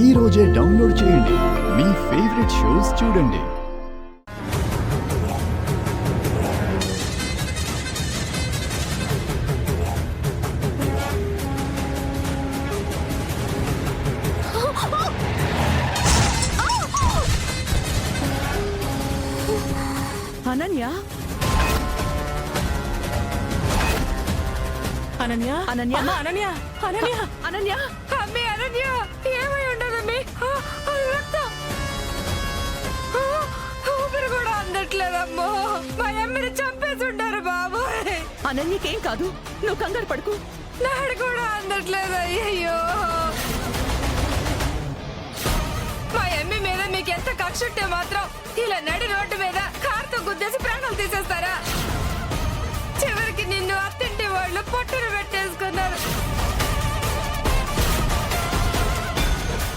ఈ రోజే డౌన్లోడ్ చేయండి. మీ ఫేవరెట్ షోస్ చూడండి. అనన్య అనన్య అనన్య అనన్య అనన్య అనన్య అమ్మే అనన్య ఏమై ఉండదమ్మి ఊపిరి కూడా అందట్లేదమ్మో మా అమ్మని చంపేస్తుంటారు బాబోయ్. అనన్యకేం కాదు, నువ్వు కంగారు పడుకు. నాడు కూడా అందట్లేదు. అయ్యో మా అమ్మి మీద మీకు ఎంత కక్ష ఉంటే మాత్రం ఇలా నడి రోడ్డు మీద కారుతో గుద్దేసి ప్రాణాలు తీసేస్తారా? చివరికి నిన్ను అత్తింటి వాళ్ళు పొట్టును పెట్టేసుకున్నారు.